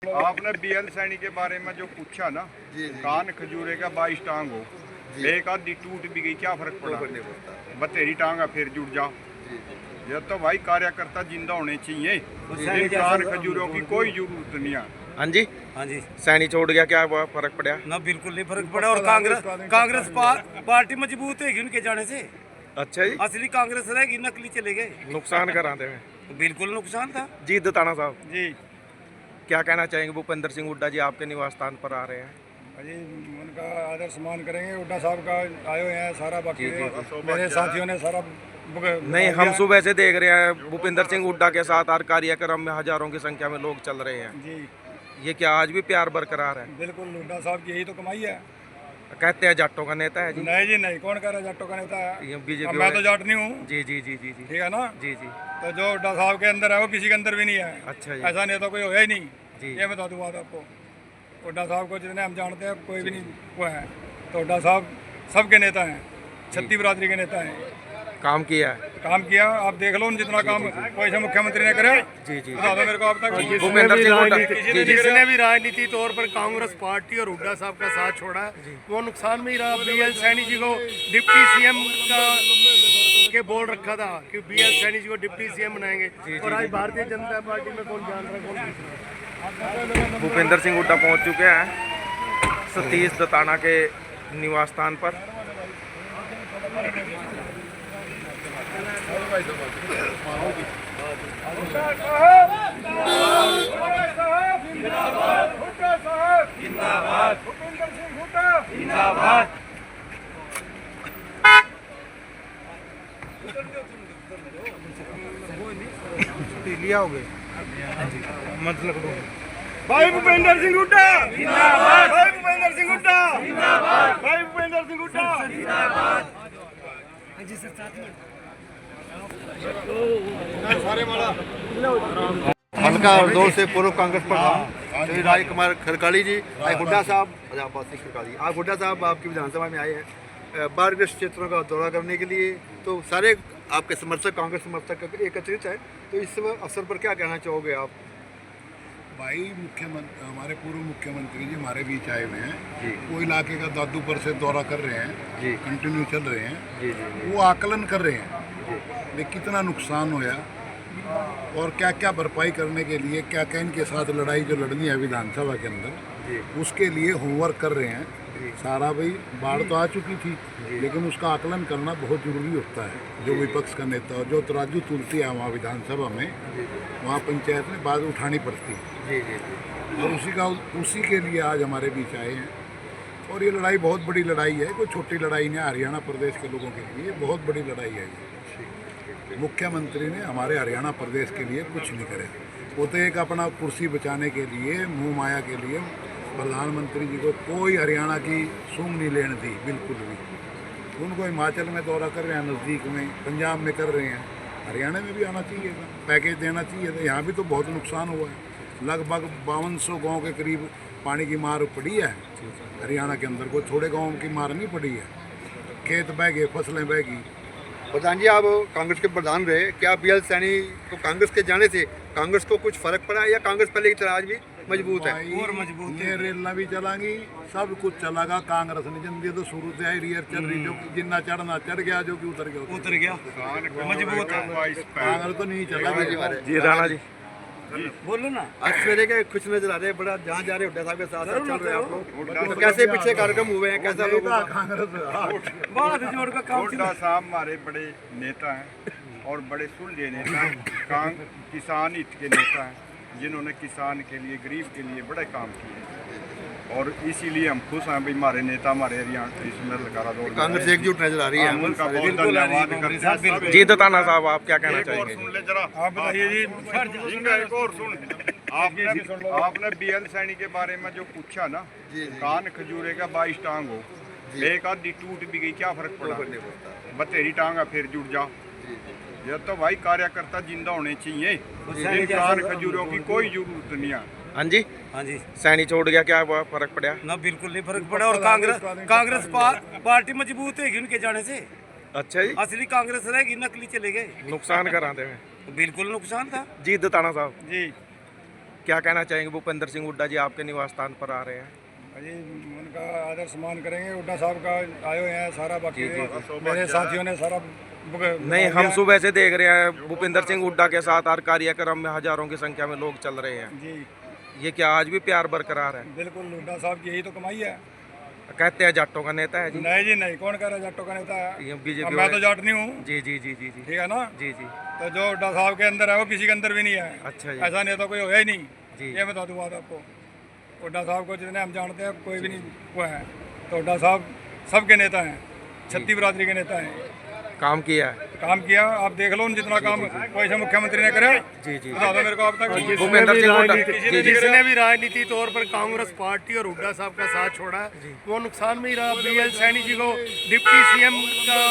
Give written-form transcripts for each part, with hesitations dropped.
आपने बीएल सैनी के बारे में जो पूछा ना, कान खजूरे का 22 टांग हो, एक आधी टूट भी गई क्या फर्क पड़ा, बतेरी टांगा फिर जुड़ जा। ये तो भाई कार्यकर्ता जिंदा होने चाहिए, इन कान खजूरों की कोई जरूरत नहीं है। हाँ जी, हाँ जी। सैनी छोड़ गया, क्या फर्क पड़ा? ना बिल्कुल नहीं फर्क पड़ा। और कांग्रेस पार्टी मजबूत है उनके जाने से। अच्छा जी, असली कांग्रेस रहेगी, नकली चले गए, नुकसान कराते हैं। तो बिल्कुल नुकसान था जी। दताना साहब जी, क्या कहना चाहेंगे? भूपेंद्र सिंह हुड्डा जी आपके निवास स्थान पर आ रहे हैं। जी, उनका आदर सम्मान करेंगे। हुड्डा साहब का आए हुए हैं सारा, बाकी मेरे साथियों ने सारा नहीं, हम सुबह से देख रहे हैं भूपेंद्र सिंह हुड्डा के साथ हर कार्यक्रम में हजारों की संख्या में लोग चल रहे हैं जी। ये क्या आज भी प्यार बरकरार है? बिल्कुल, हुड्डा साहब की यही तो कमाई है। कहते हैं जाटों का नेता है जी। नहीं जी नहीं, कौन कह रहा है जाटों का नेता है? ये बीजेपी मैं तो जाट नहीं हूँ। जी जी जी जी जी, ठीक है ना? जी जी। तो जो हुड्डा साहब के अंदर है वो किसी के अंदर भी नहीं है। अच्छा जी। ऐसा नेता कोई होया ही नहीं जी। ये बता दूँ बात आपको। हुड्डा साहब को जितने हम जानते हैं कोई भी नहीं वो है। तो हुड्डा साहब सबके नेता हैं, छत्ती बिरादरी के नेता हैं। काम किया है, काम किया, आप देख लो जितना काम कोई से मुख्यमंत्री ने करे। जी जी। बता दो मेरे को अब तक। भूपेंद्र सिंह हुड्डा जिसने भी राजनीति तौर पर कांग्रेस पार्टी और हुड्डा साहब का साथ छोड़ा वो नुकसान में ही रहा। बीएल सैनी जी को डिप्टी सीएम का के बोल रखा था कि बीएल सैनी जी को डिप्टी सीएम बनाएंगे, और आज भारतीय जनता पार्टी में कौन जान रहा है कौन पूछ रहा है। भूपेंद्र सिंह हुड्डा पहुंच चुके हैं सतीश दताना के निवास स्थान पर। लिया हो गए मतलब भाई भूपेंद्र सिंह हुड्डा जिंदाबाद, भाई भूपेंद्र सिंह हुड्डा जिंदाबाद, भाई भूपेंद्र सिंह हुड्डा जिंदाबाद। हल्का हरदौर से पूर्व कांग्रेस प्रधान श्री राज कुमार खरकाली जी, आज हुड्डा साहब खरकाली आज हुड्डा साहब आपकी विधानसभा में आए हैं बाढ़ग्रस्त क्षेत्रों का दौरा करने के लिए। तो सारे आपके समर्थक कांग्रेस समर्थक एकत्रित हैं, तो इस अवसर पर क्या कहना चाहोगे आप? भाई मुख्यमंत्री हमारे पूर्व मुख्यमंत्री जी हमारे बीच आए हुए हैं। वो इलाके का दादूपुर से दौरा कर रहे हैं, कंटिन्यू चल रहे हैं। वो आकलन कर रहे हैं कि कितना नुकसान होया और क्या क्या भरपाई करने के लिए क्या क्या इनके साथ लड़ाई जो लड़नी है विधानसभा के अंदर, उसके लिए होमवर्क कर रहे हैं सारा। भाई बाढ़ तो आ चुकी थी, लेकिन उसका आकलन करना बहुत ज़रूरी होता है। जो विपक्ष का नेता और जो तराजू तुलती है वहाँ विधानसभा में, वहाँ पंचायत में बात उठानी पड़ती है। और उसी के लिए आज हमारे बीच आए हैं। और ये लड़ाई बहुत बड़ी लड़ाई है, कोई छोटी लड़ाई नहीं है। हरियाणा प्रदेश के लोगों के लिए बहुत बड़ी लड़ाई है। मुख्यमंत्री ने हमारे हरियाणा प्रदेश के लिए कुछ नहीं करे। वो तो एक अपना कुर्सी बचाने के लिए, मुँह माया के लिए प्रधानमंत्री जी को कोई हरियाणा की सूंघ नहीं लेने दी, बिल्कुल भी। उनको हिमाचल में दौरा कर रहे हैं, नज़दीक में पंजाब में कर रहे हैं, हरियाणा में भी आना चाहिए था, पैकेज देना चाहिए था। यहाँ भी तो बहुत नुकसान हुआ है। लगभग 5200 गांव के करीब पानी की मार पड़ी है हरियाणा के अंदर। कोई थोड़े गाँव की मार नहीं पड़ी है, खेत बह गए, फसलें बह गई। प्रधान जी, आप कांग्रेस के प्रधान रहे, क्या बीएल सैनी को कांग्रेस के जाने से कांग्रेस को कुछ फर्क पड़ा या कांग्रेस पहले की तरह आज भी मजबूत है? और मजबूत ये रेल भी चलांगी, सब कुछ चलागा। कांग्रेस ने जन तो शुरू से आई रियर चल रही, जो जिन्ना चढ़ना चढ़ गया, जो कि उतर गया मजबूत है। कांग्रेस तो नहीं चला। जी राणा जी बोलो ना। आज सवेरे के खुश नजर आ रहे हैं, बड़ा जहाँ जा रहे हुड्डा साहब के साथ साथ चल रहे हैं आप लोग, तो कैसे पीछे कार्यक्रम हुए हैं, कैसा लोग? हुड्डा साहब हमारे बड़े नेता हैं और बड़े सुलझे नेता हैं, किसान हित के नेता हैं, जिन्होंने किसान के लिए, गरीब के लिए बड़े काम किए। और इसीलिए हम खुश हैं भाई हमारे नेता हमारे हरियाणा इसमें लगा दौड़ कांग्रेस एकजुट नजर आ रही है। उनका बहुत धन्यवाद करते हैं। जी दताना साहब आप क्या कहना चाहेंगे? सुन ले जरा, आप बताइए जी। एक और सुन। आपने बीएल सैनी के बारे में जो पूछा ना, कान खजूरे का 22 टांग हो, एक आधी टूट भी गई क्या फर्क पड़ा, बतेरी टांगा फिर जुड़ जा। ये तो भाई कार्यकर्ता जिंदा होने चाहिए, इन कान खजूरों की कोई जरूरत नहीं है। हाँ जी, हाँ जी। सैनी छोड़ गया, क्या फर्क पड़ा? ना बिल्कुल नहीं फर्क पड़ा। और कांग्रेस पार्टी मजबूत है उनके जाने से। अच्छा जी, असली कांग्रेस रहेगी, नकली चले गए, नुकसान कराते हैं। तो बिल्कुल नुकसान था जी। दताना साहब जी, क्या कहना चाहेंगे भूपेंद्र सिंह हुड्डा जी आपके निवास स्थान पर आ रहे हैं? जी उनका आदर सम्मान करेंगे। हुड्डा साहब का आए हुए हैं सारा, बाकी मेरे साथियों ने सारा नहीं, हम सुबह से देख रहे हैं भूपेंद्र सिंह हुड्डा के साथ हर कार्यक्रम में हजारों की संख्या में लोग चल रहे हैं। जी ये क्या आज भी प्यार बरकरार है? बिल्कुल, हुड्डा साहब की यही तो कमाई है। कहते हैं जाटों का नेता है जी। नहीं जी नहीं, कौन कह रहा है जाटों का नेता है? ये बीजेपी मैं तो जाट नहीं हूँ। जी जी जी जी जी ठीक है ना? जी जी। तो जो हुड्डा साहब के अंदर है वो किसी के अंदर भी नहीं है। अच्छा जी। ऐसा नेता कोई होगा ही नहीं जी। ये बता दूँ बात आपको। हुड्डा साहब को जितने हम जानते हैं कोई भी नहीं वो है। तो हुड्डा साहब सबके नेता हैं, छत्ती बिरादरी के नेता हैं। काम किया है। काम किया, आप देख लो जितना काम कोई से मुख्यमंत्री ने करे। जी जी। बता दो मेरे को अब तक। भूपेंद्र सिंह हुड्डा जी जी। जिसने भी राजनीति तौर पर कांग्रेस पार्टी और हुड्डा साहब का साथ छोड़ा है वो नुकसान में ही रहा। BL सैनी जी को डिप्टी CM का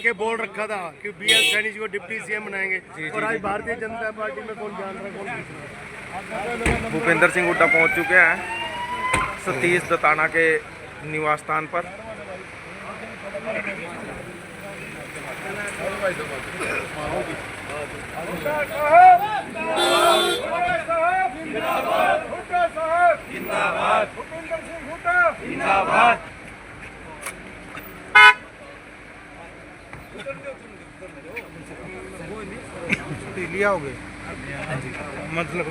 के बोल रखा था कि BL सैनी जी को डिप्टी CM बनाएंगे, और आज भारतीय जनता पार्टी में कौन जान रहा है कौन पूछ रहा है। भूपेंद्र सिंह हुड्डा पहुंच चुके हैं सतीश दताना के निवास स्थान पर। लिया हो गए मतलब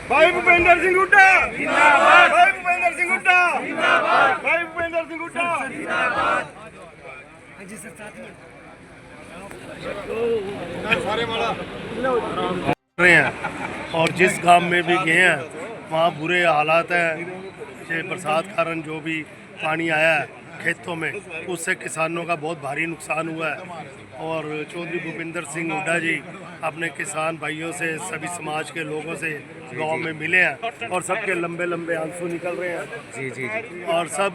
भाई भूपेंद्र सिंह हुड्डा जिंदाबाद, भाई भूपेंद्र सिंह हुड्डा जिंदाबाद, भाई भूपेंद्र सिंह हुड्डा जिंदाबाद। रहे हैं और जिस गांव में भी गए हैं वहाँ बुरे हालात हैं। जैसे बरसात कारण जो भी पानी आया है खेतों में उससे किसानों का बहुत भारी नुकसान हुआ है। और चौधरी भूपेंद्र सिंह हुड्डा जी अपने किसान भाइयों से सभी समाज के लोगों से गांव में मिले हैं और सबके लंबे लंबे आंसू निकल रहे हैं। जी जी जी। और सब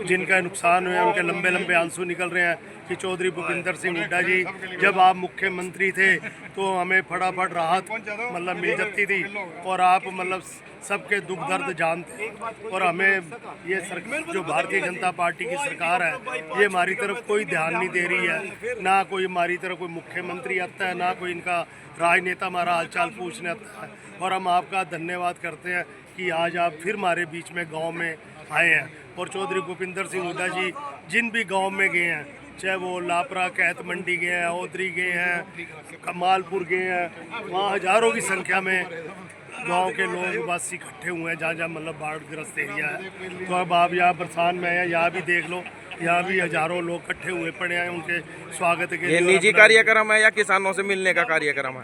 जिनका नुकसान हुआ है उनके लंबे लंबे आंसू निकल रहे हैं कि चौधरी भूपेंद्र सिंह हुड्डा जी जब आप मुख्यमंत्री थे तो हमें फटाफट राहत मतलब मिल जाती थी और आप मतलब सबके दुख दर्द जानते। और हमें ये सरकार जो भारतीय जनता पार्टी की सरकार है ये हमारी तरफ कोई ध्यान नहीं दे रही है। ना कोई हमारी तरफ कोई मुख्यमंत्री आता है, ना कोई इनका राजनेता हमारा हालचाल पूछने आता है। और हम आपका धन्यवाद करते हैं कि आज आप फिर हमारे बीच में गांव में आए हैं। और चौधरी भूपेंद्र सिंह हुड्डा जी जिन भी गांव में गए हैं, चाहे वो लापरा कैत मंडी गए हैं, ओदरी गए हैं, कमालपुर गए हैं, वहाँ हज़ारों की संख्या में गांव के लोग बस इकट्ठे हुए हैं जहाँ जहाँ मतलब बाढ़ग्रस्त एरिया है। तो अब आप यहाँ बरसात में आए, यहाँ भी देख लो, यहाँ भी हज़ारों लोग इकट्ठे हुए पड़े हैं उनके स्वागत के लिए। ये निजी कार्यक्रम है या किसानों से मिलने का कार्यक्रम है?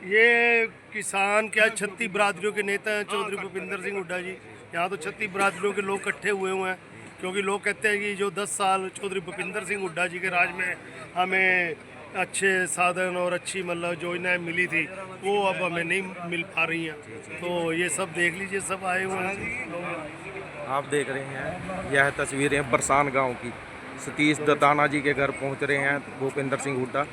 ये किसान क्या छत्ती बिरादरियों के नेता हैं चौधरी भूपेंद्र सिंह हुड्डा जी। यहाँ तो छत्ती बिरादरियों के लोग इकट्ठे हुए हैं क्योंकि लोग कहते हैं कि जो 10 साल चौधरी भूपेंद्र सिंह हुड्डा जी के राज में हमें अच्छे साधन और अच्छी मतलब योजनाएं मिली थी वो अब हमें नहीं मिल पा रही हैं। तो ये सब देख लीजिए, सब आए हुए हैं। आप देख रहे हैं यह तस्वीरें बरसान गांव की। सतीश दताना जी के घर पहुंच रहे हैं भूपेंद्र सिंह हुड्डा।